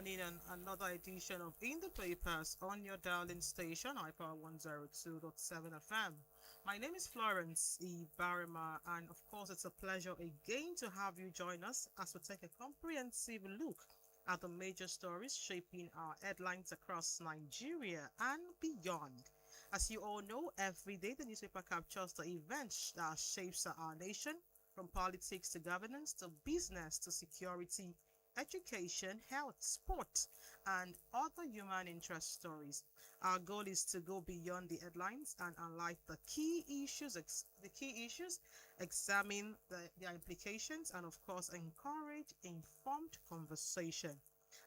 morning and another edition of In the Papers on your darling station, iPower 102.7 FM. My name is Florence E. Barima, and of course, it's a pleasure again to have you join us as we take a comprehensive look at the major stories shaping our headlines across Nigeria and beyond. As you all know, every day the newspaper captures the events that shapes our nation, from politics to governance to business to security, education, health, sport, and other human interest stories. Our goal is to go beyond the headlines and unlike the key issues, examine their implications, and of course encourage informed conversation.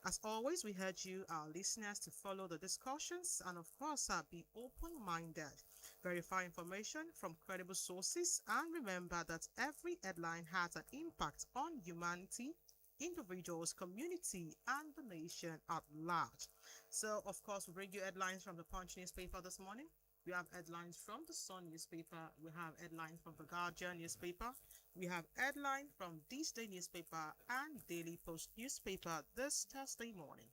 As always, we urge you, our listeners, to follow the discussions and, of course, be open minded. Verify information from credible sources and remember that every headline has an impact on humanity, individuals, community, and the nation at large. So, of course, we bring you headlines from the Punch newspaper this morning. We have headlines from the Sun newspaper. We have headlines from the Guardian newspaper. We have headlines from This Day newspaper and Daily Post newspaper this Thursday morning.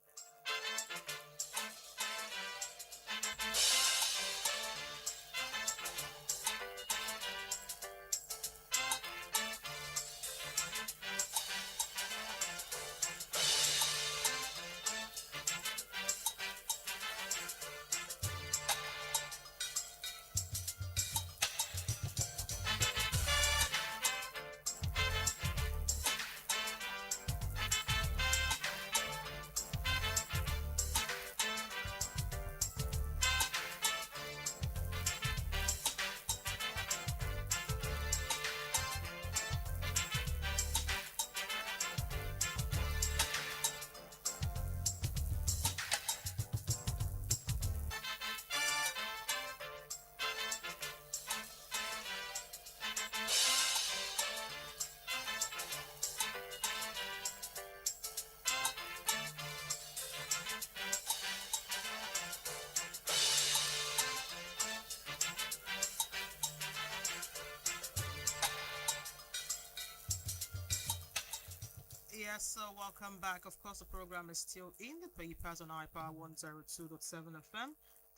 Yes, so welcome back. Of course, the program is still in the papers on iPower 102.7 FM.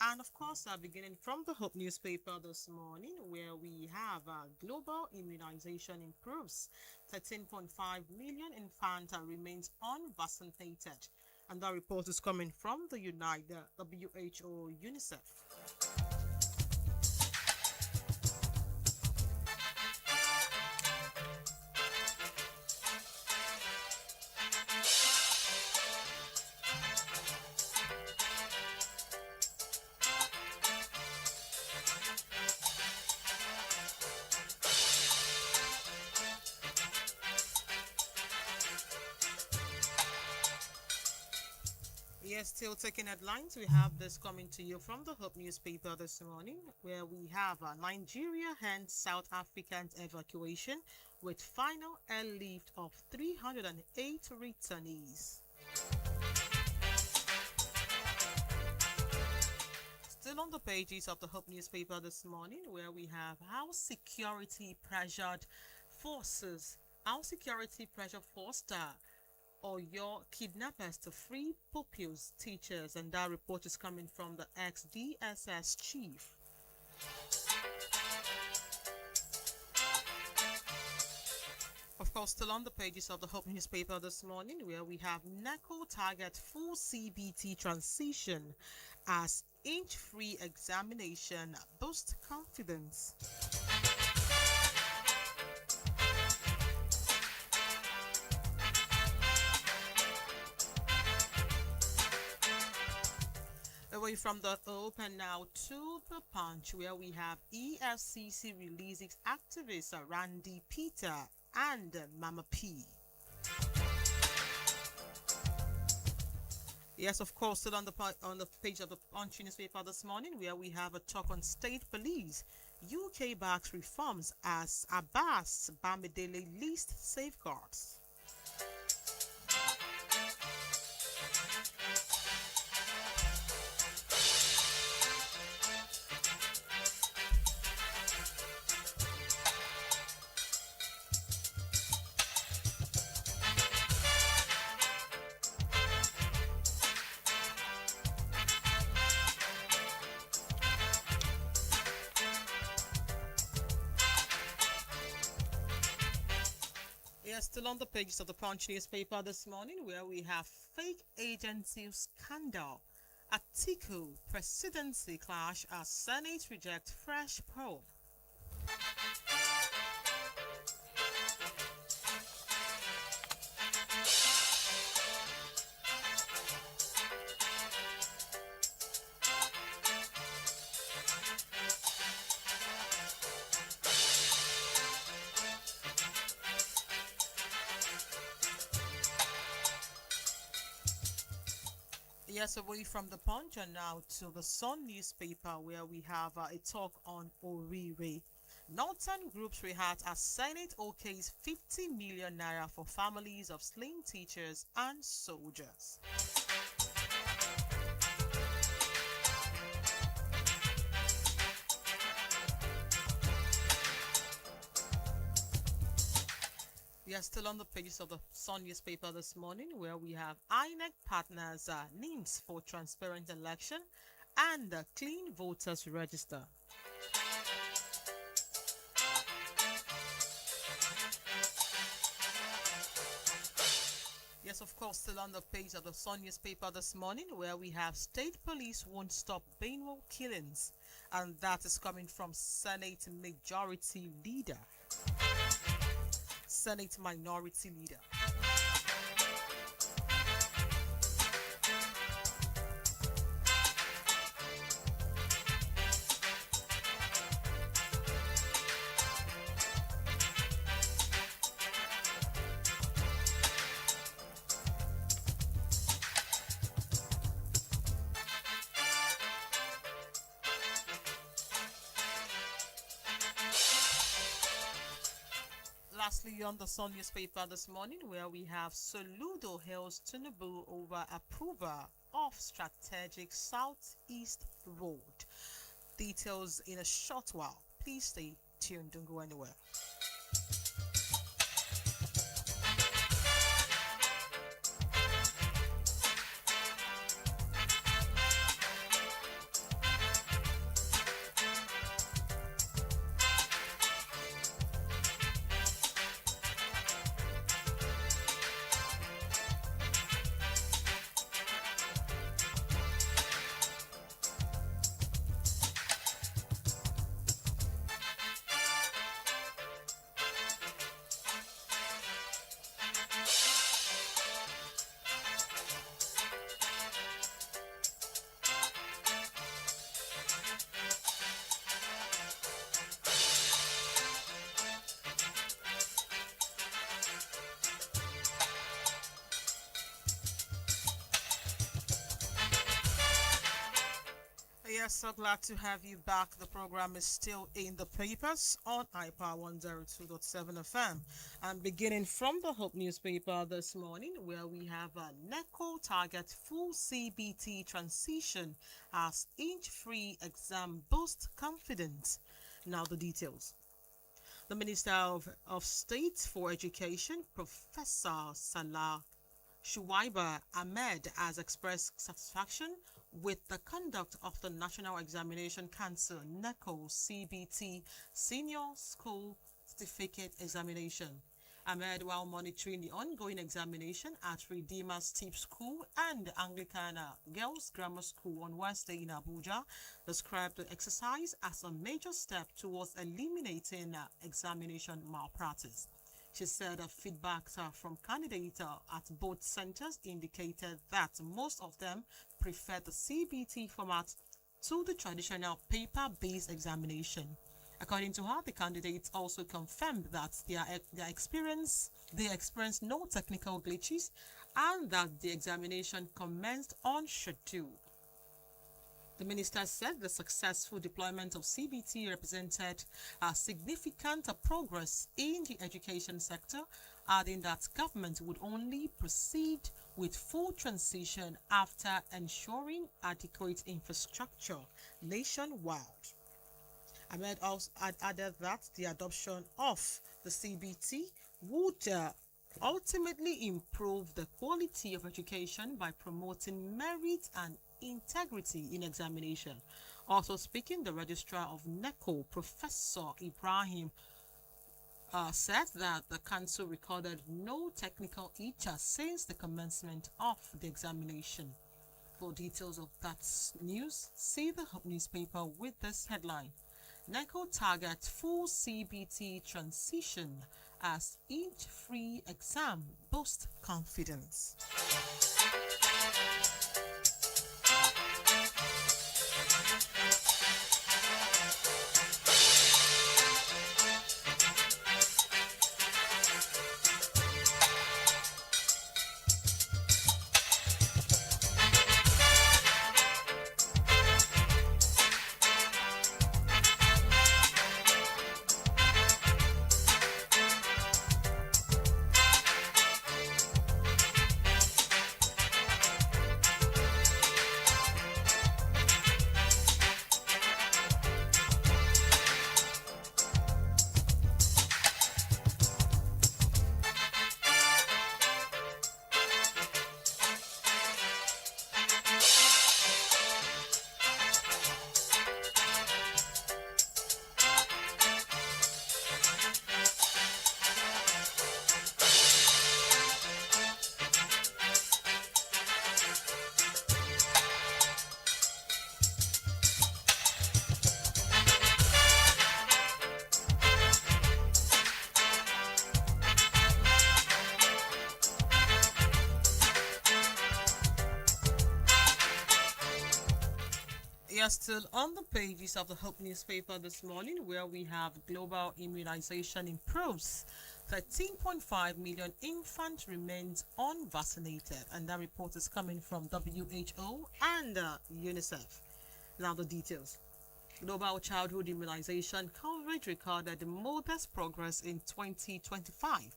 And of course, beginning from the Hope newspaper this morning, where we have global immunization improves. 13.5 million infants remains unvaccinated. And that report is coming from the United WHO UNICEF. Yes, still taking headlines. We have this coming to you from the Hope newspaper this morning, where we have Nigeria ends South African evacuation with final airlift of 308 returnees. Still on the pages of the Hope newspaper this morning, where we have how security pressure forced or your kidnappers to free pupils, teachers, and that report is coming from the ex-DSS chief. Of course, still on the pages of the Hope newspaper this morning, where we have NECO target full CBT transition as inch-free examination boosts confidence. Away from the open now to the Punch, where we have EFCC releases activists Randy Peter and Mama P. Yes, of course, still on the page of the Punch newspaper this morning, where we have a talk on state police. UK backs reforms as Abbas Bamidele least safeguards. Yes, still on the pages of the Punch newspaper this morning, where we have fake agency scandal. Atiku presidency clash as Senate reject fresh probe. Yes, away from the Punch and now to the Sun newspaper, where we have a talk on Orire. Northern groups react as Senate okays 50 million naira for families of slain teachers and soldiers. We are still on the pages of the Sun newspaper this morning, where we have INEC partners names for transparent election and clean voters register. Yes, of course, still on the page of the Sun newspaper this morning, where we have state police won't stop Benwell killings, and that is coming from Senate Majority Leader. Senate Minority Leader. Lastly, on the Sun newspaper this morning, where we have Soludo hails Tinubu over approval of strategic Southeast Road. Details in a short while. Please stay tuned, don't go anywhere. Yes, so glad to have you back. The program is still in the papers on iPower 102.7 FM. And beginning from the Hope newspaper this morning, where we have a NECO target full CBT transition as inch-free exam boost confidence. Now the details. The Minister of State for Education, Professor Salah Shuaiba Ahmed, has expressed satisfaction with the conduct of the National Examination Council NECO CBT Senior School Certificate Examination. Ahmed, while monitoring the ongoing examination at Redeemer Steep School and Anglican Girls Grammar School on Wednesday in Abuja, described the exercise as a major step towards eliminating examination malpractice. She said feedback from candidates at both centers indicated that most of them prefer the CBT format to the traditional paper-based examination. According to her, the candidates also confirmed that they experienced no technical glitches and that the examination commenced on schedule. The minister said the successful deployment of CBT represented a significant progress in the education sector, adding that government would only proceed with full transition after ensuring adequate infrastructure nationwide. Ahmed also added that the adoption of the CBT would ultimately improve the quality of education by promoting merit and integrity in examination. Also speaking, the registrar of NECO, Professor Ibrahim said that the council recorded no technical hitches since the commencement of the examination. For details of that news, see the Hope newspaper with this headline. NECO targets full CBT transition as each free exam boosts confidence. We are still on the pages of the Hope newspaper this morning, where we have global immunization improves. 13.5 million infants remains unvaccinated, and that report is coming from WHO and UNICEF. Now the details. Global childhood immunization coverage recorded modest progress in 2025,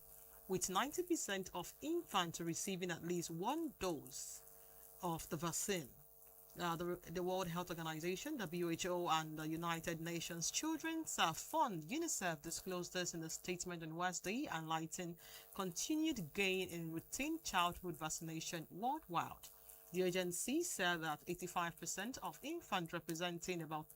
with 90% of infants receiving at least one dose of the vaccine. The World Health Organization, WHO, and the United Nations Children's Fund, UNICEF, disclosed this in a statement on Wednesday, highlighting continued gain in routine childhood vaccination worldwide. The agency said that 85% of infants, representing about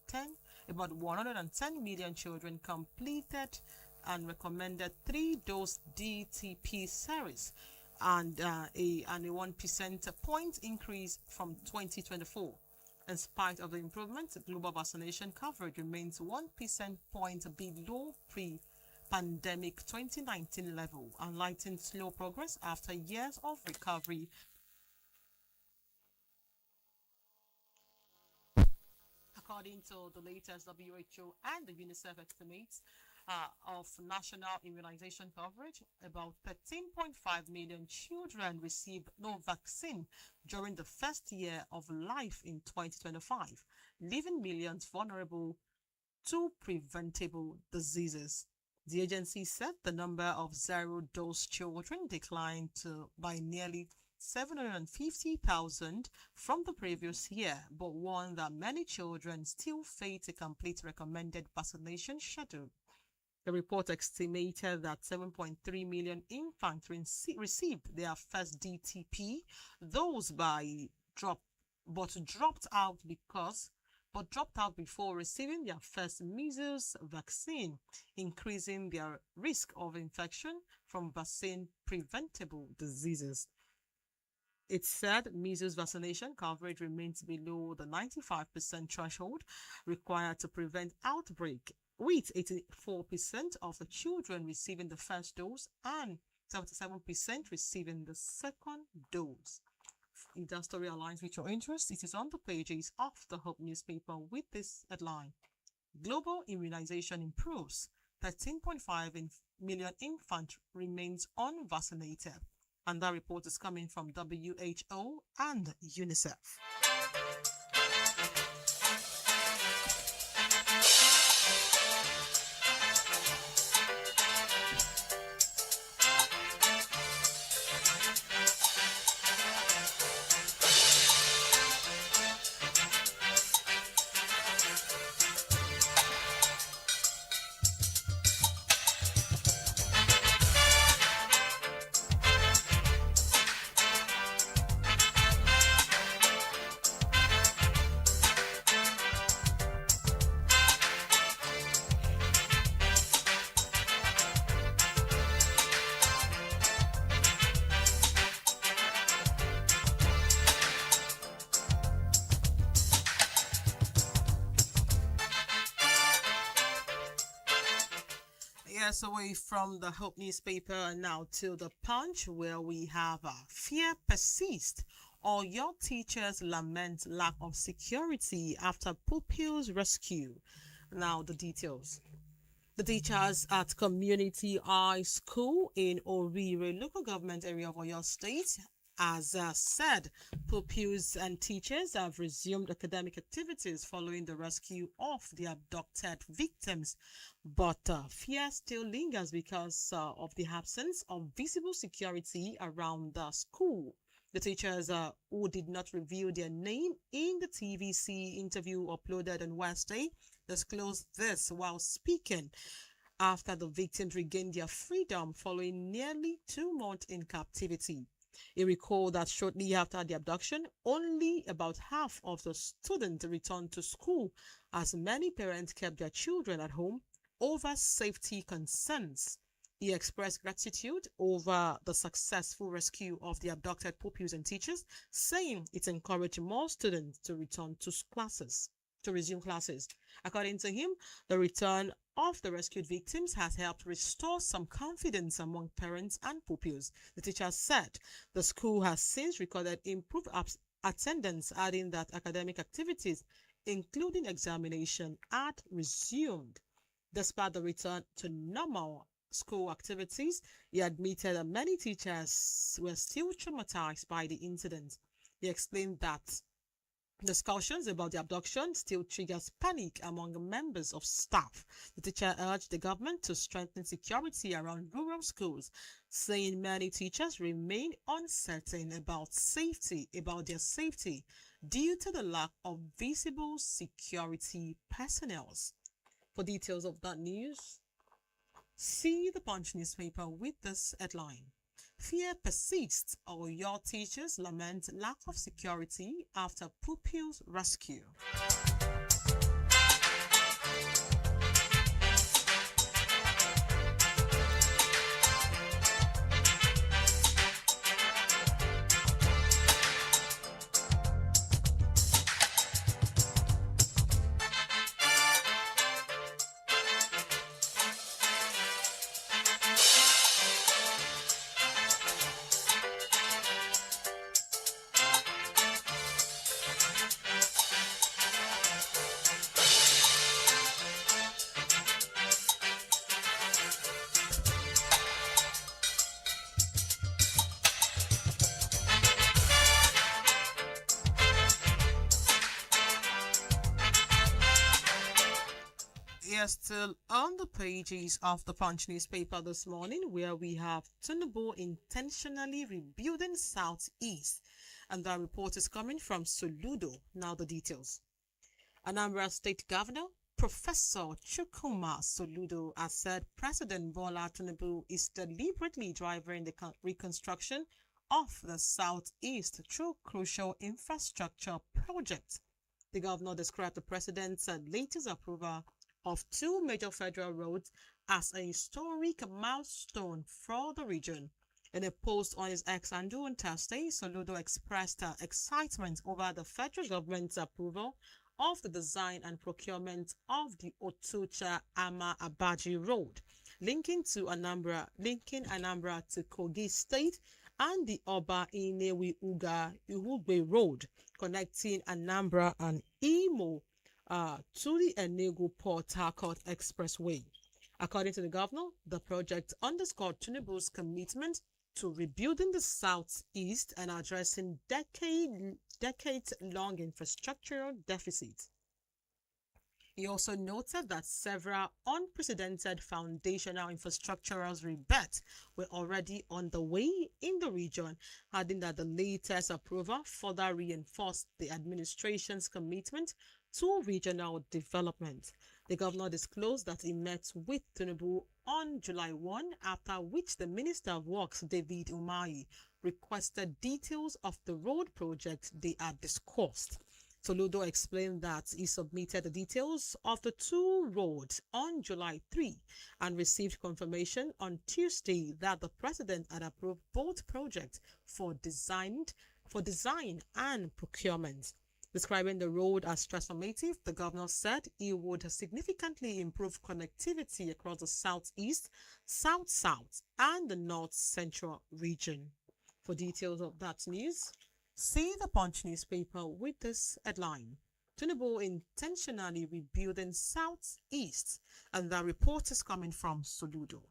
110 million children, completed and recommended 3-dose DTP series, and a 1% point increase from 2024. In spite of the improvement, global vaccination coverage remains 1% point below pre-pandemic 2019 level, highlighting slow progress after years of recovery. According to the latest WHO and the UNICEF estimates, of national immunization coverage, about 13.5 million children received no vaccine during the first year of life in 2025, leaving millions vulnerable to preventable diseases. The agency said the number of zero-dose children declined by nearly 750,000 from the previous year, but warned that many children still fail to complete recommended vaccination schedule. The report estimated that 7.3 million infants received their first DTP, those dropped out before receiving their first measles vaccine, increasing their risk of infection from vaccine-preventable diseases. It said measles vaccination coverage remains below the 95% threshold required to prevent outbreak, with 84% of the children receiving the first dose and 77% receiving the second dose. If that story aligns with your interest, it is on the pages of the Hope newspaper with this headline. Global immunization improves. 13.5 million infants remains unvaccinated. And that report is coming from WHO and UNICEF. Yes, away from the Hope newspaper and now to the Punch, where we have fear persists. All your teachers lament lack of security after pupils rescue. Now the details. The teachers at Community High School in Orire, local government area of Oyo State, as said, pupils and teachers have resumed academic activities following the rescue of the abducted victims. But fear still lingers because of the absence of visible security around the school. The teachers who did not reveal their name in the TVC interview uploaded on Wednesday disclosed this while speaking after the victims regained their freedom following nearly 2 months in captivity. He recalled that shortly after the abduction, only about half of the students returned to school, as many parents kept their children at home over safety concerns. He expressed gratitude over the successful rescue of the abducted pupils and teachers, saying it encouraged more students to return to classes. To resume classes. According to him, the return of the rescued victims has helped restore some confidence among parents and pupils. The teacher said the school has since recorded improved attendance, adding that academic activities, including examination, had resumed. Despite the return to normal school activities, he admitted that many teachers were still traumatized by the incident. He explained that discussions about the abduction still triggers panic among members of staff. The teacher urged the government to strengthen security around rural schools, saying many teachers remain uncertain about their safety due to the lack of visible security personnel. For details of that news, see the Punch newspaper with this headline. Fear persists, or your teachers lament lack of security after pupils rescue. Yes, still on the pages of the Punch newspaper this morning, where we have Tinubu intentionally rebuilding Southeast, and that report is coming from Soludo. Now the details. Anambra State Governor Professor Chukwuma Soludo has said President Bola Tinubu is deliberately driving the reconstruction of the Southeast through crucial infrastructure projects. The governor described the president's latest approval of 2 major federal roads as a historic milestone for the region. In a post on his X handle on Thursday, Soludo expressed excitement over the federal government's approval of the design and procurement of the Otucha Ama Abaji Road, linking Anambra to Kogi State, and the Oba Inewi Uga Uhugbe Road, connecting Anambra and Imo to the Enugu Port Harcourt Expressway. According to the governor, the project underscored Tinubu's commitment to rebuilding the Southeast and addressing decades-long infrastructural deficits. He also noted that several unprecedented foundational infrastructural rebirths were already underway in the region, adding that the latest approval further reinforced the administration's commitment to regional development. The governor disclosed that he met with Tinubu on July 1, after which the Minister of Works, David Umahi, requested details of the road project they had discussed. Soludo explained that he submitted the details of the 2 roads on July 3 and received confirmation on Tuesday that the president had approved both projects for design and procurement. Describing the road as transformative, the governor said it would significantly improve connectivity across the southeast, south-south, and the north-central region. For details of that news, see the Punch newspaper with this headline. Tinubu intentionally rebuilding southeast, and the report is coming from Soludo.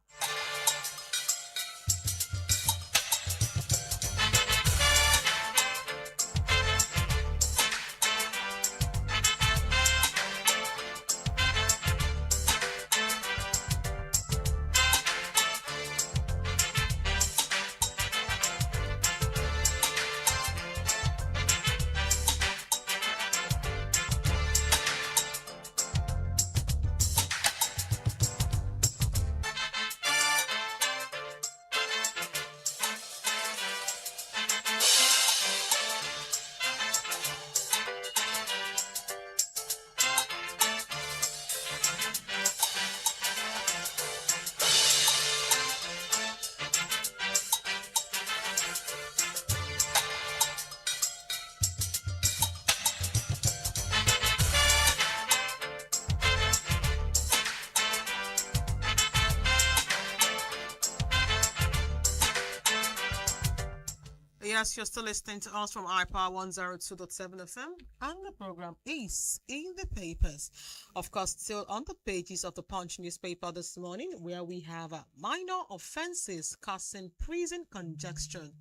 Yes, you're still listening to us from iPower 102.7 FM, and the program is in the papers. Of course, still on the pages of the Punch newspaper this morning, where we have minor offences causing prison congestion.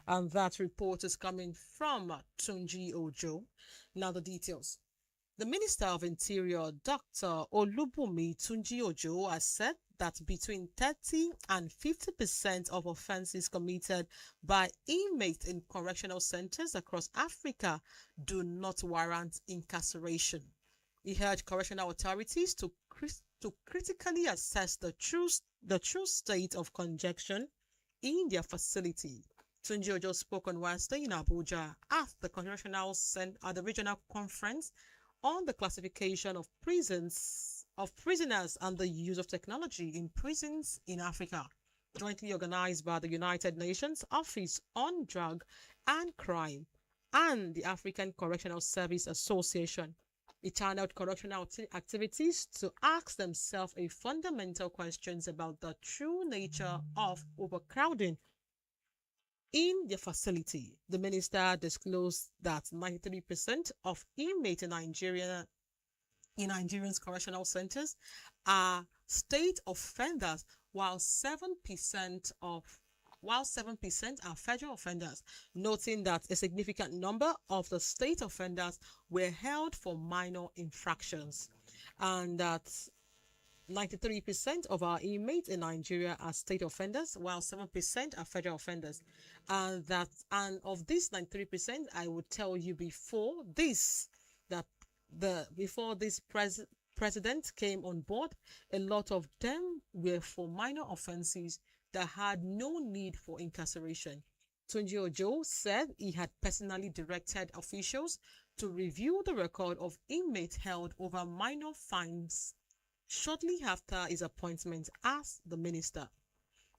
And that report is coming from Tunji Ojo. Now the details. The Minister of Interior, Dr. Olubunmi Tunji Ojo, has said that between 30 and 50% of offences committed by inmates in correctional centres across Africa do not warrant incarceration. He urged correctional authorities to critically assess the true state of congestion in their facility. Tunji Ojo spoke on Wednesday in Abuja at the regional conference on the classification of prisoners and the use of technology in prisons in Africa, jointly organized by the United Nations Office on Drug and Crime and the African Correctional Service Association. It turned out correctional activities to ask themselves a fundamental questions about the true nature of overcrowding in the facility. The minister disclosed that 93% of inmates in Nigerian's correctional centers are state offenders, while 7% are federal offenders, noting that a significant number of the state offenders were held for minor infractions, and that 93% of our inmates in Nigeria are state offenders, while 7% are federal offenders. And of this 93%, I would tell you before this president came on board, a lot of them were for minor offenses that had no need for incarceration. Tunji Ojo said he had personally directed officials to review the record of inmates held over minor fines shortly after his appointment as the minister.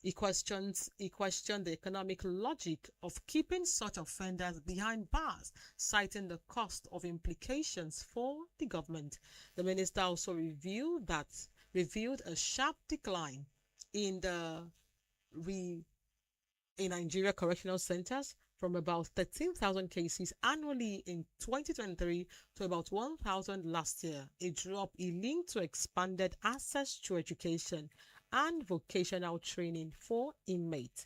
He questioned the economic logic of keeping such offenders behind bars, citing the cost of implications for the government. The minister also revealed a sharp decline in Nigeria correctional centers from about 13,000 cases annually in 2023 to about 1,000 last year, a drop he linked to expanded access to education and vocational training for inmates.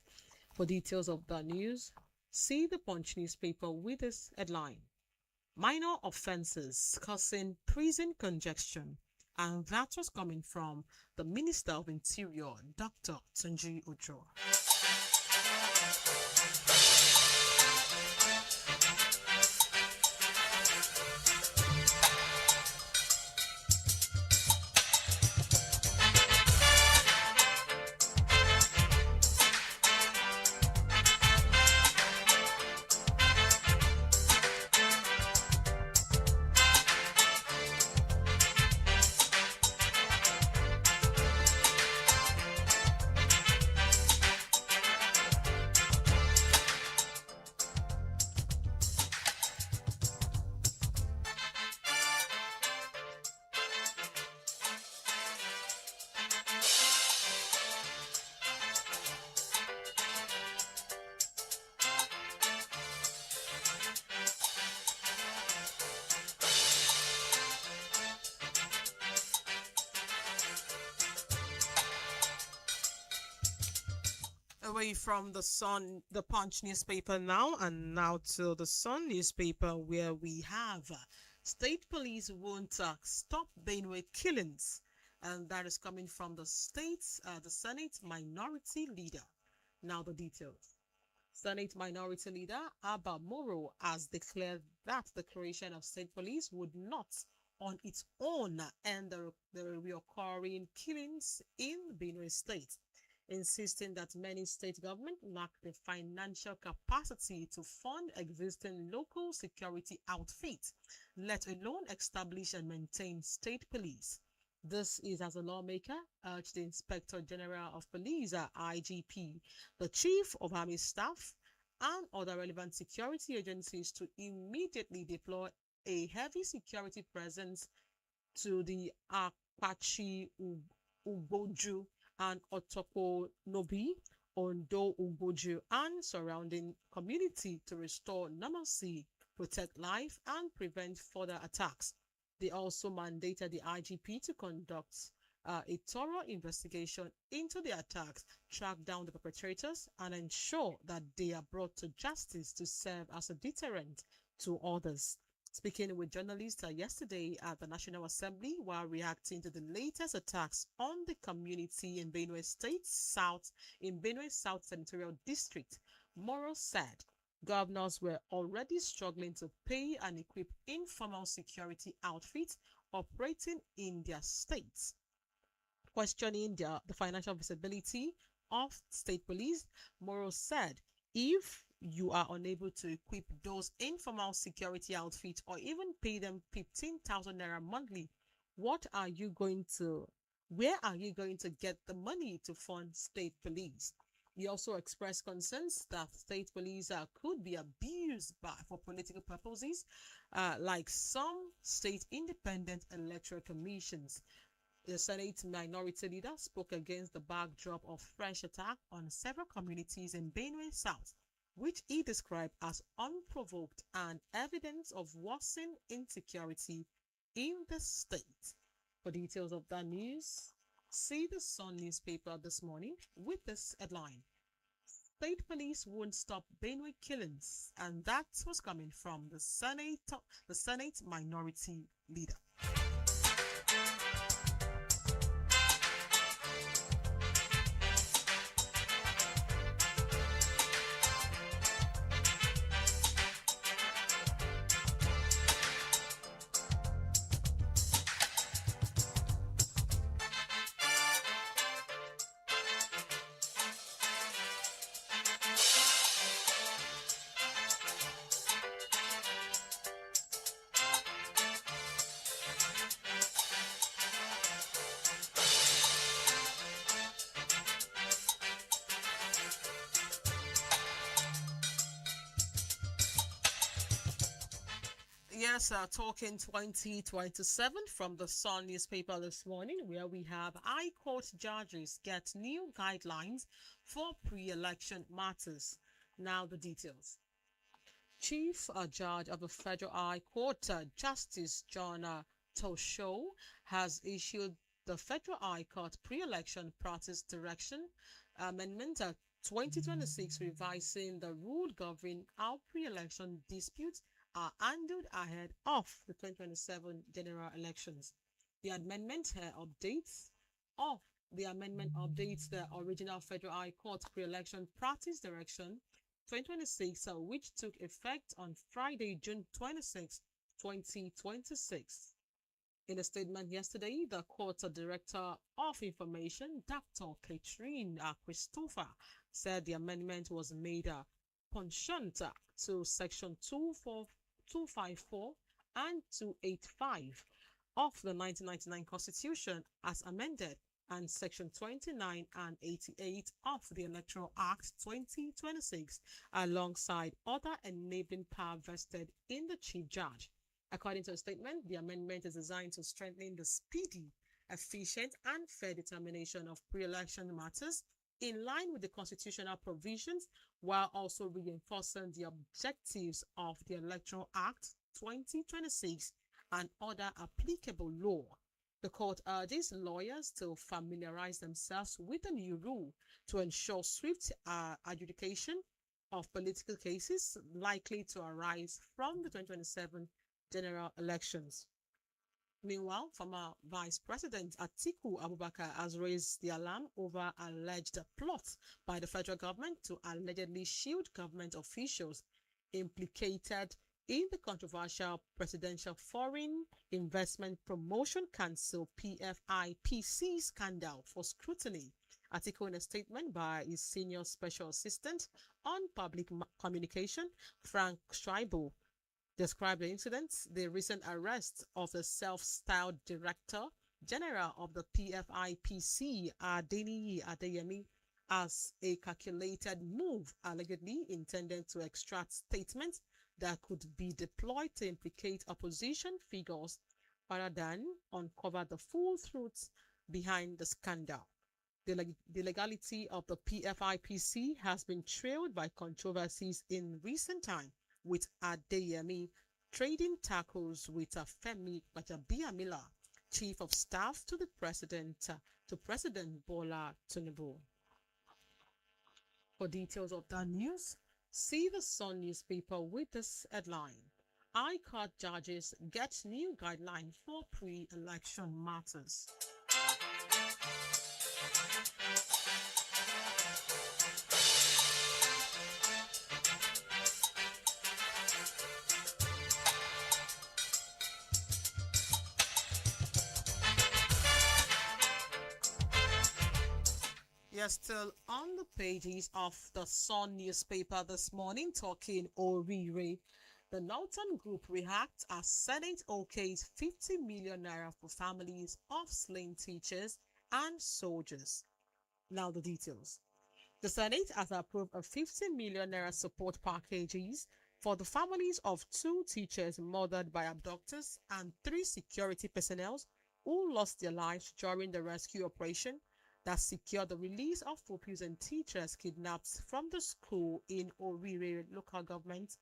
For details of the news, see the Punch newspaper with this headline: Minor offences causing prison congestion. And that was coming from the Minister of Interior, Dr. Tunji Ojo. Away from the Punch newspaper now, and now to the Sun newspaper, where we have state police won't stop Benue killings, and that is coming from the Senate Minority Leader. Now the details. Senate Minority Leader Abba Moro has declared that the creation of state police would not, on its own, end the recurring killings in Benue State, insisting that many state governments lack the financial capacity to fund existing local security outfits, let alone establish and maintain state police. This is as a lawmaker urged the Inspector General of Police, IGP, the Chief of Army Staff, and other relevant security agencies to immediately deploy a heavy security presence to the Apache Ugboju and Otoko Nobi, Ondo Ugboju, and surrounding community to restore normalcy, protect life, and prevent further attacks. They also mandated the IGP to conduct a thorough investigation into the attacks, track down the perpetrators, and ensure that they are brought to justice to serve as a deterrent to others. Speaking with journalists yesterday at the National Assembly while reacting to the latest attacks on the community in Benue South Senatorial District, Moro said governors were already struggling to pay and equip informal security outfits operating in their states. Questioning the financial visibility of state police, Moro said, if you are unable to equip those informal security outfits or even pay them 15,000 naira monthly, where are you going to get the money to fund state police? He also expressed concerns that state police could be abused for political purposes, like some state independent electoral commissions. The Senate Minority Leader spoke against the backdrop of fresh attack on several communities in Benue South, which he described as unprovoked and evidence of worsening insecurity in the state. For details of that news, see the Sun newspaper this morning with this headline: State police won't stop Benue killings, and that was coming from the Senate Minority Leader. Yes, talking 2027 from the Sun newspaper this morning, where we have High Court judges get new guidelines for pre-election matters. Now the details. Chief Judge of the Federal High Court, Justice John Tosho, has issued the Federal High Court pre-election practice direction amendment 2026, revising the rule governing how pre-election disputes are handled ahead of the 2027 general elections. The amendment updates the original Federal High Court pre-election practice direction 2026, which took effect on Friday, June 26, 2026. In a statement yesterday, the court's Director of Information, Dr. Catherine Christopher, said the amendment was made pursuant to Section 254 and 285 of the 1999 Constitution as amended, and Section 29 and 88 of the Electoral Act 2026, alongside other enabling power vested in the Chief Judge. According to a statement, the amendment is designed to strengthen the speedy, efficient, and fair determination of pre-election matters in line with the constitutional provisions, while also reinforcing the objectives of the Electoral Act 2026 and other applicable law. The court urges lawyers to familiarize themselves with the new rule to ensure swift adjudication of political cases likely to arise from the 2027 general elections. Meanwhile, former Vice President Atiku Abubakar has raised the alarm over alleged plot by the federal government to allegedly shield government officials implicated in the controversial Presidential Foreign Investment Promotion Council PFIPC scandal for scrutiny. Article in a statement by his senior special assistant on public communication, Frank Schreiber, described the incident, the recent arrest of the self-styled Director General of the PFIPC, Adeniyi Adeyemi, as a calculated move allegedly intended to extract statements that could be deployed to implicate opposition figures rather than uncover the full truth behind the scandal. The legality of the PFIPC has been trailed by controversies in recent time, with Adeyemi trading tackles with Femi Gbajabiamila, Chief of Staff to President Bola Tinubu. For details of that news, see the Sun newspaper with this headline: ICOT judges get new guideline for pre-election matters. We are still on the pages of the Sun newspaper this morning talking Orire. The Northern Group reacts as Senate okays 50 million naira for families of slain teachers and soldiers. Now the details. The Senate has approved a 50 million naira support packages for the families of 2 teachers murdered by abductors and 3 security personnel who lost their lives during the rescue operation that secured the release of pupils and teachers kidnapped from the school in Orire local government,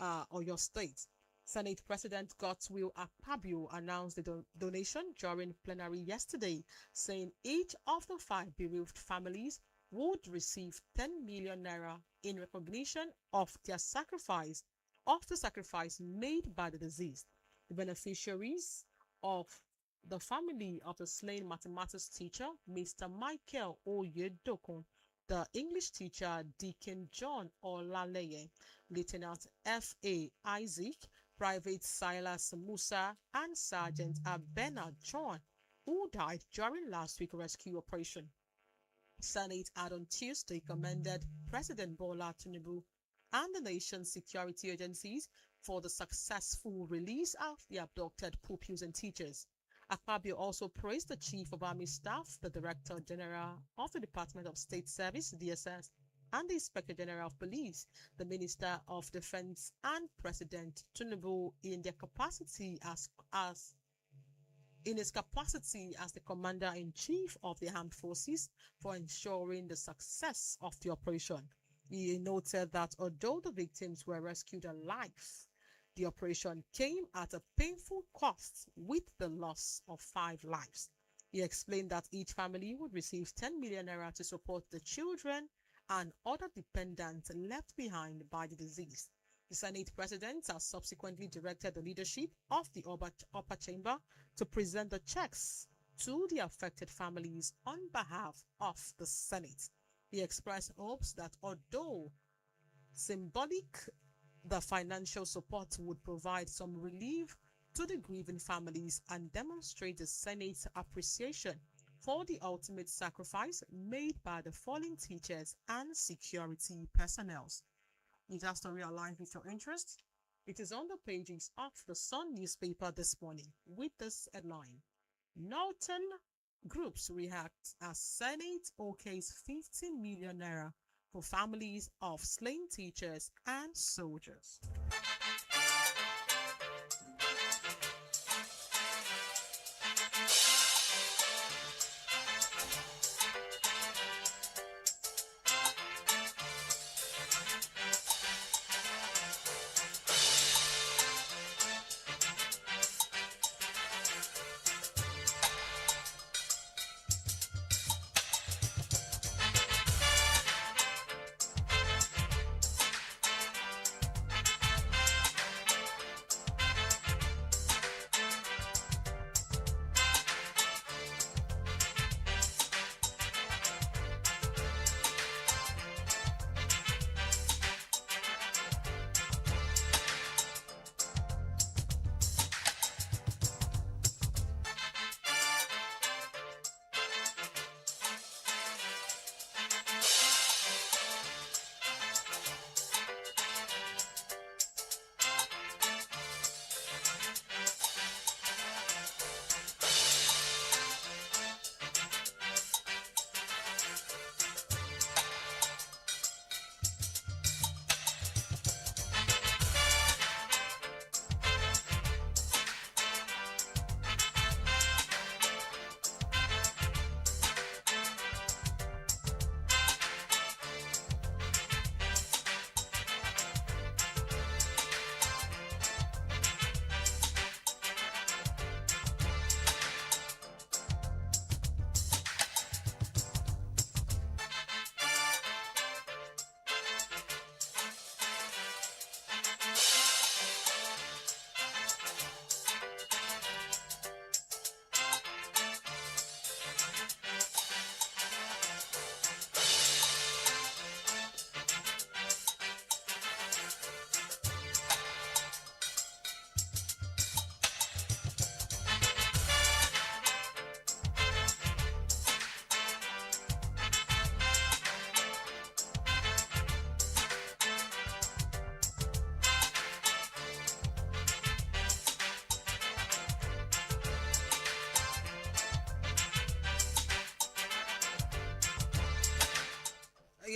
Oyo State. Senate President Godswill Akpabio announced the donation during plenary yesterday, saying each of the 5 bereaved families would receive 10 million naira in recognition of the sacrifice made by the deceased. The beneficiaries of the family of the slain mathematics teacher, Mr. Michael Oyedokun, the English teacher, Deacon John Olaleye, Lieutenant F.A. Isaac, Private Silas Musa, and Sergeant Abena John, who died during last week's rescue operation. Senate had on Tuesday commended President Bola Tinubu and the nation's security agencies for the successful release of the abducted pupils and teachers. Akpabio also praised the Chief of Army Staff, the Director General of the Department of State Service, DSS, and the Inspector General of Police, the Minister of Defense, and President Tinubu in their capacity as the Commander-in-Chief of the Armed Forces for ensuring the success of the operation. He noted that although the victims were rescued alive, the operation came at a painful cost with the loss of 5 lives. He explained that each family would receive 10 million naira to support the children and other dependents left behind by the deceased. The Senate President has subsequently directed the leadership of the upper chamber to present the checks to the affected families on behalf of the Senate. He expressed hopes that although symbolic, the financial support would provide some relief to the grieving families and demonstrate the Senate's appreciation for the ultimate sacrifice made by the fallen teachers and security personnel. Is that story aligned with your interest? It is on the pages of the Sun newspaper this morning with this headline: Northern Groups react as Senate okays 50 million naira for families of slain teachers and soldiers.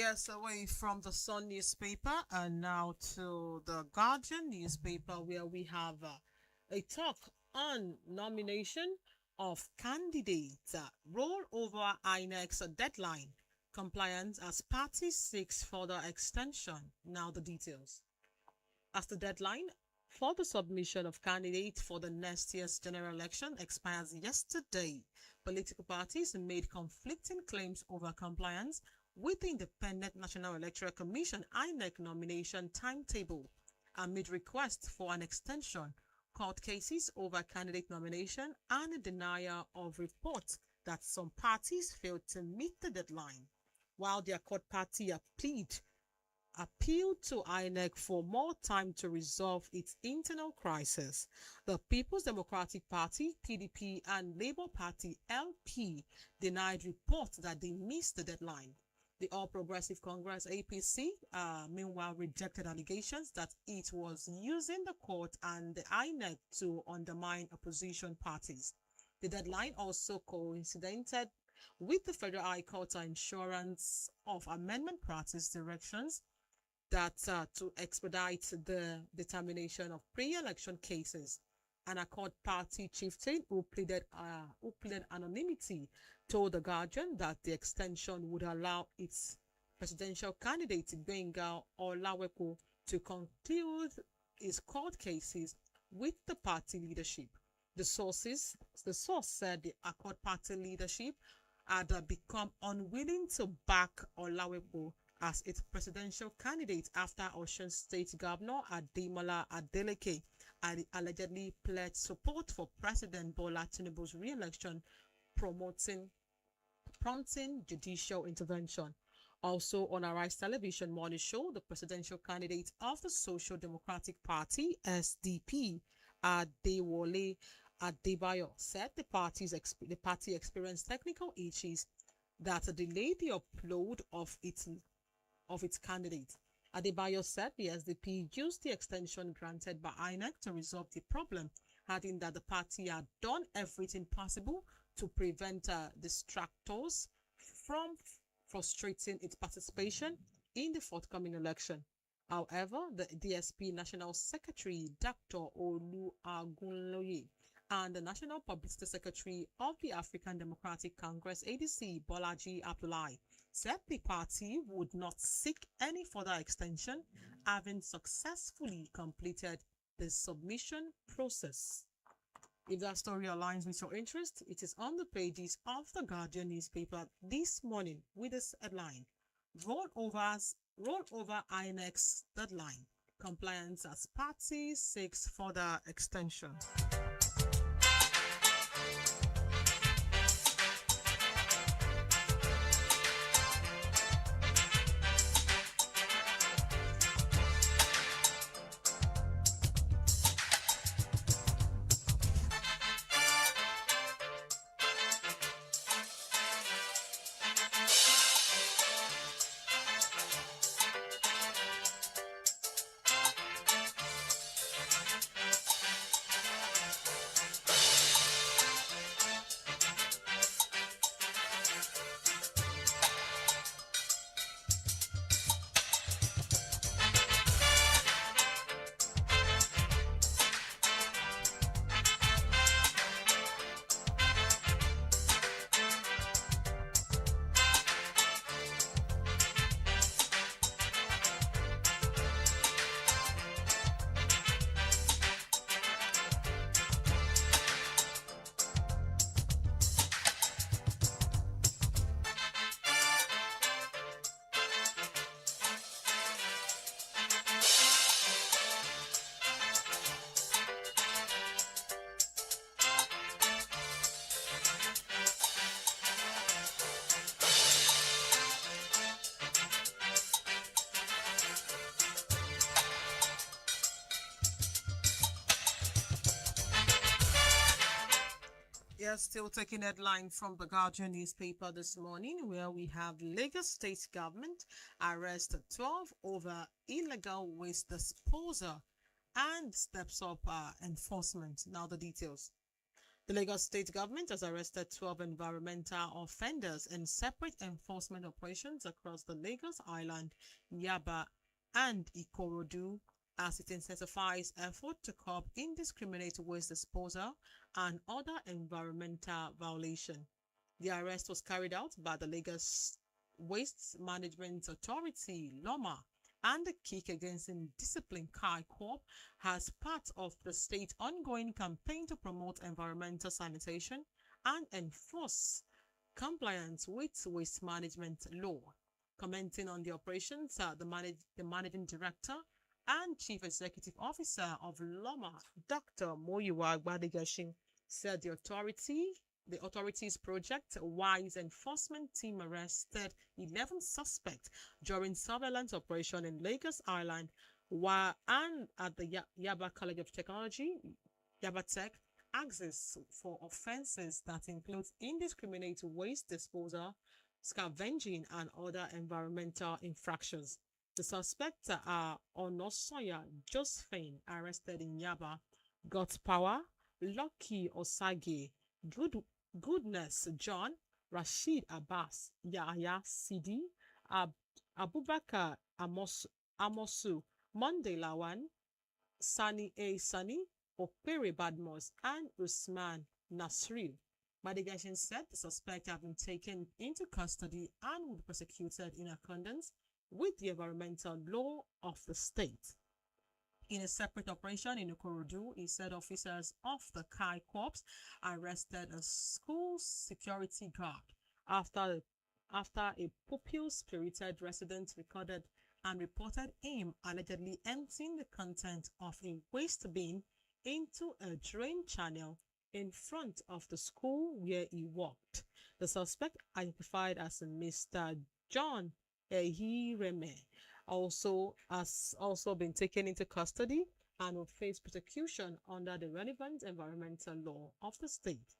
Yes, away from the Sun newspaper and now to the Guardian newspaper, where we have a talk on nomination of candidates, roll over INEC's deadline, compliance as party seeks further extension. Now the details. As the deadline for the submission of candidates for the next year's general election expires yesterday, political parties made conflicting claims over compliance with the Independent National Electoral Commission (INEC) nomination timetable amid requests for an extension, court cases over candidate nomination, and a denial of reports that some parties failed to meet the deadline. While the Accord Party appealed to INEC for more time to resolve its internal crisis. The People's Democratic Party (PDP) and Labour Party (LP) denied reports that they missed the deadline. The All Progressive Congress (APC) meanwhile rejected allegations that it was using the court and the INEC to undermine opposition parties. The deadline also coincided with the Federal High Court's assurance of amendment practice directions that to expedite the determination of pre-election cases. An Accord Party chieftain who pleaded anonymity told The Guardian that the extension would allow its presidential candidate Gbenga Olawepo to conclude his court cases with the party leadership. The source said the Accord Party leadership had become unwilling to back Olawepo as its presidential candidate after Osun State Governor Ademola Adeleke had allegedly pledged support for President Bola Tinubu's re-election, prompting judicial intervention. Also on Arise Television morning show, the presidential candidate of the Social Democratic Party (SDP), Adewale Adebayo, said the party experienced technical issues that delayed the upload of its candidate. Adebayo said the SDP used the extension granted by INEC to resolve the problem, adding that the party had done everything possible to prevent distractors from frustrating its participation in the forthcoming election. However, the DSP National Secretary Dr. Olu Agunloye and the National Publicity Secretary of the African Democratic Congress (ADC) Bolaji Abdullahi said the party would not seek any further extension, having successfully completed the submission process. If that story aligns with your interest, it is on the pages of the Guardian newspaper this morning with this headline: Roll over INEC's deadline. Compliance as party seeks further extension. Yes, still taking headline from the Guardian newspaper this morning, where we have Lagos State government arrest 12 over illegal waste disposal and steps up enforcement. Now the details. The Lagos state government has arrested 12 environmental offenders in separate enforcement operations across the Lagos Island, Yaba, and Ikorodu as it intensifies effort to curb indiscriminate waste disposal and other environmental violation. The arrest was carried out by the Lagos Waste Management Authority, LOMA, and the Kick Against Indiscipline Kai Corp as part of the state's ongoing campaign to promote environmental sanitation and enforce compliance with waste management law. Commenting on the operations, the managing director and chief executive officer of LOMA, Dr. Moyiwa Gbadigashin, said the authorities' Project Wise enforcement team arrested 11 suspects during surveillance operation in Lagos Island and at the Yaba College of Technology, Yaba Tech, axis for offences that include indiscriminate waste disposal, scavenging, and other environmental infractions. The suspects are Onosoya Josephine, arrested in Yaba, God's Power, Lucky Osage, Goodness John, Rashid Abbas, Yahya Sidi, Abubakar Amosu, Monday Lawan, Sani A. Sani, Opere Badmos, and Usman Nasril. Madigashin said the suspects have been taken into custody and will be prosecuted in accordance with the environmental law of the state. In a separate operation in Ikorodu, he said officers of the Kai Corps arrested a school security guard after a pupil-spirited resident recorded and reported him allegedly emptying the content of a waste bin into a drain channel in front of the school where he worked. The suspect, identified as Mr. John Ehireme, has also been taken into custody and will face prosecution under the relevant environmental law of the state.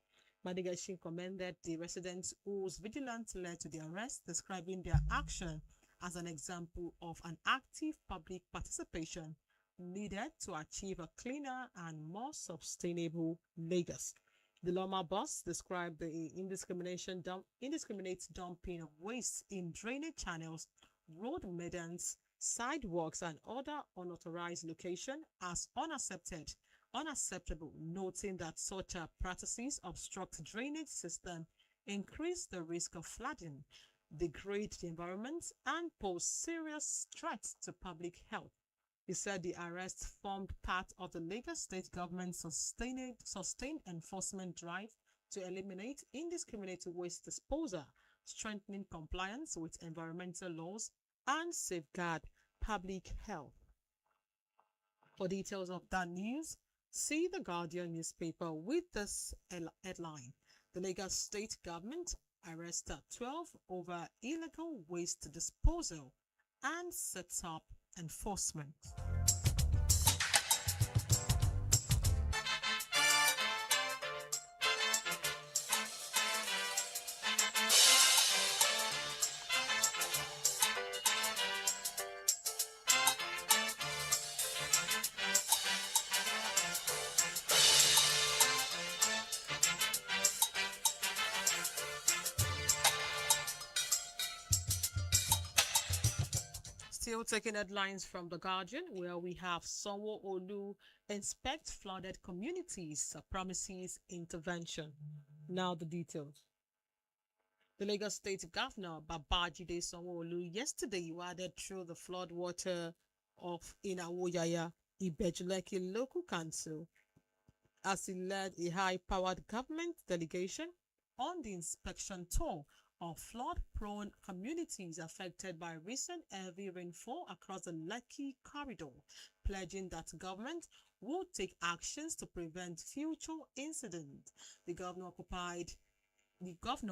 Madigashin commended the residents whose vigilance led to the arrest, describing their action as an example of an active public participation needed to achieve a cleaner and more sustainable Lagos. The Loma boss described the indiscriminate dumping of waste in drainage channels, road medians, sidewalks, and other unauthorized locations as unacceptable, noting that such practices obstruct drainage system, increase the risk of flooding, degrade the environment, and pose serious threats to public health. He said the arrest formed part of the Lagos state government's sustained enforcement drive to eliminate indiscriminate waste disposal, strengthening compliance with environmental laws, and safeguard public health. For details of that news, see the Guardian newspaper with this headline: The Lagos state government arrested 12 over illegal waste disposal and sets up enforcement. Still taking headlines from The Guardian, where we have Sanwo-Olu inspect flooded communities, promises intervention. Now the details. The Lagos State Governor Babajide Sanwo-Olu yesterday waded through the flood water of Inawoyaya, Ibejuleki Local Council, as he led a high-powered government delegation on the inspection tour of flood-prone communities affected by recent heavy rainfall across the Lekki corridor, pledging that government would take actions to prevent future incidents. The governor,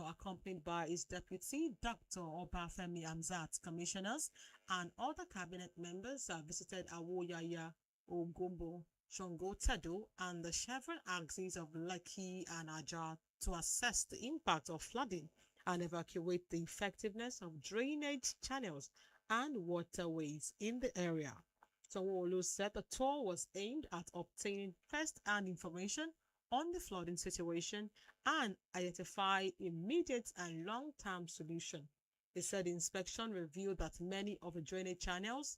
accompanied by his deputy, Dr. Obafemi Hamzat, commissioners, and other cabinet members, visited Awoyaya, Ogombo, Shongo Tedo, and the Chevron axes of Lekki and Ajah to assess the impact of flooding and evaluate the effectiveness of drainage channels and waterways in the area. Sanwo-Olu said the tour was aimed at obtaining first-hand information on the flooding situation and identify immediate and long-term solution. He said the inspection revealed that many of the drainage channels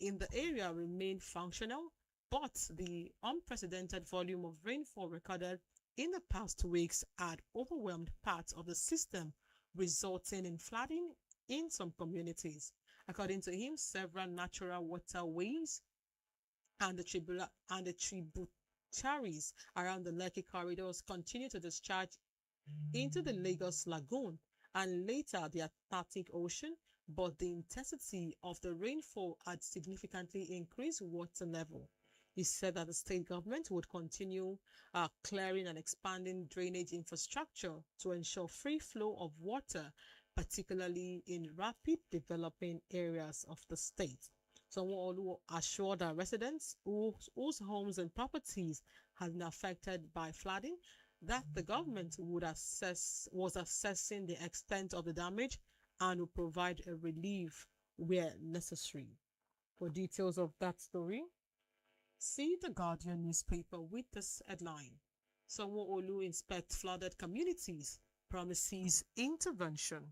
in the area remain functional, but the unprecedented volume of rainfall recorded in the past weeks had overwhelmed parts of the system, resulting in flooding in some communities. According to him, several natural waterways and the tributaries around the Lekki corridors continue to discharge into the Lagos Lagoon and later the Atlantic Ocean, but the intensity of the rainfall had significantly increased water level. He said that the state government would continue clearing and expanding drainage infrastructure to ensure free flow of water, particularly in rapid developing areas of the state. Sanwo-Olu assured that residents whose homes and properties have been affected by flooding that the government was assessing the extent of the damage and will provide a relief where necessary. For details of that story, see the Guardian newspaper with this headline. Sanwo-Olu inspects flooded communities, promises intervention.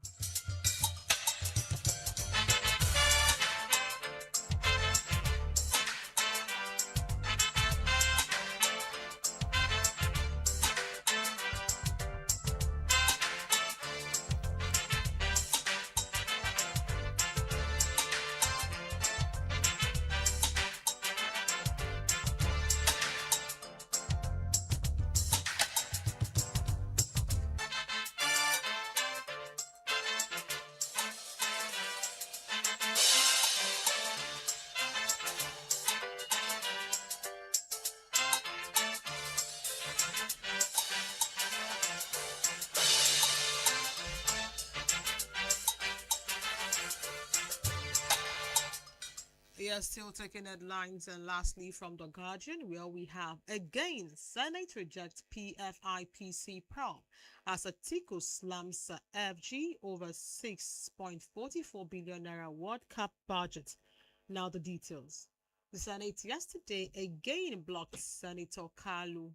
We are still taking headlines, and lastly from The Guardian, where we have again Senate rejects PFIPC probe as Atiku slams FG over 6.44 billion naira World Cup budget. Now the details. The Senate yesterday again blocked Senator Kalu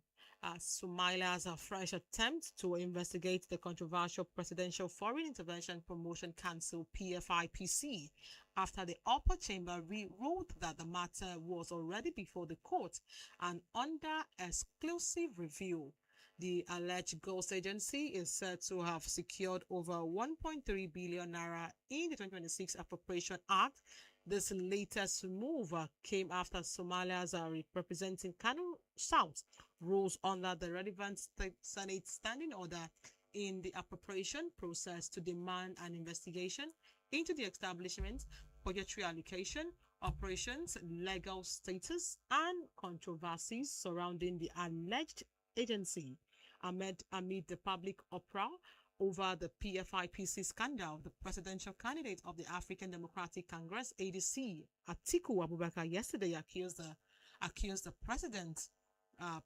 Sumaila's French attempt to investigate the controversial Presidential Foreign Intervention Promotion Council (PFIPC) after the upper chamber ruled that the matter was already before the court and under exclusive review. The alleged ghost agency is said to have secured over 1.3 billion naira in the 2026 Appropriation Act. This latest move came after Somalia's representing Kano South rules under the relevant Senate standing order in the appropriation process to demand an investigation into the establishment, budgetary allocation, operations, legal status, and controversies surrounding the alleged agency. Amid the public uproar over the PFIPC scandal, the presidential candidate of the African Democratic Congress (ADC), Atiku Abubakar, yesterday accused the president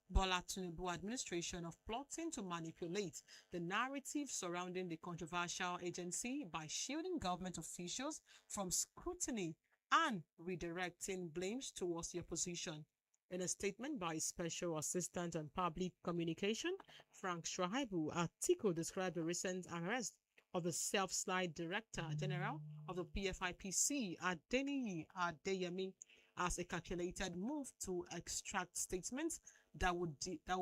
Bola Tinubu administration of plotting to manipulate the narrative surrounding the controversial agency by shielding government officials from scrutiny and redirecting blames towards the opposition. In a statement by Special Assistant on Public Communication, Frank Shaibu, Atiku described the recent arrest of the self-styled Director General of the PFIPC, Adeniyi Adeyemi, as a calculated move to extract statements that will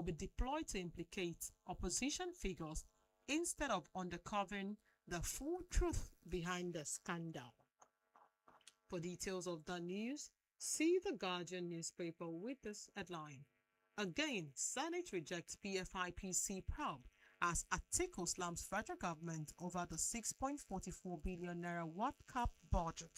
be deployed to implicate opposition figures instead of uncovering the full truth behind the scandal. For details of the news, see the Guardian newspaper with this headline. Again, Senate rejects PFIPC probe as Atiku slams federal government over the 6.44 billion naira World Cup budget.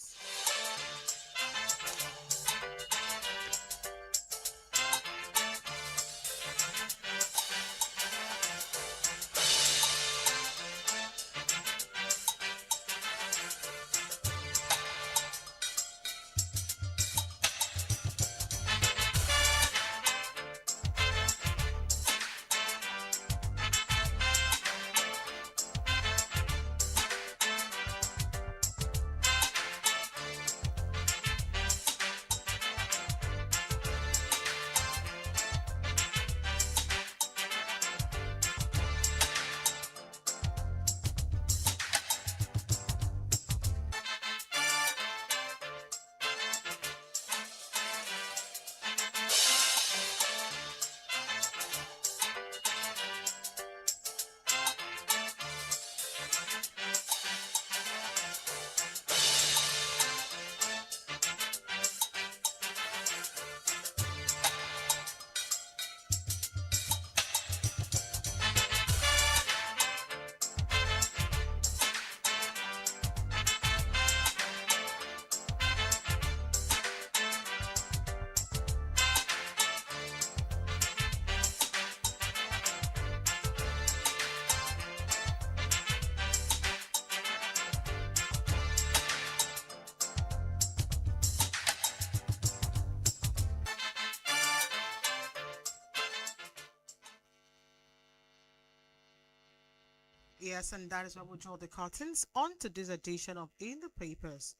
Yes, and that is where we draw the curtains on to this edition of In the Papers.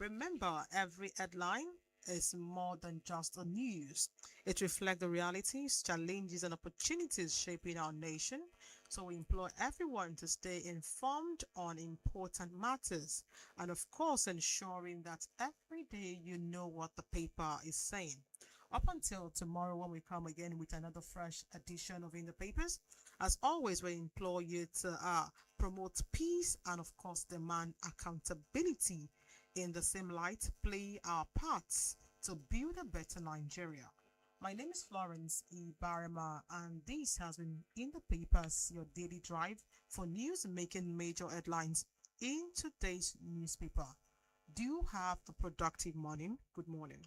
Remember, every headline is more than just a news. It reflects the realities, challenges, and opportunities shaping our nation. So we implore everyone to stay informed on important matters and, of course, ensuring that every day you know what the paper is saying. Up until tomorrow, when we come again with another fresh edition of In the Papers, as always, we implore you to promote peace and, of course, demand accountability. In the same light, play our parts to build a better Nigeria. My name is Florence Ibarema, and this has been In the Papers, your daily drive for news making major headlines in today's newspaper. Do you have a productive morning? Good morning.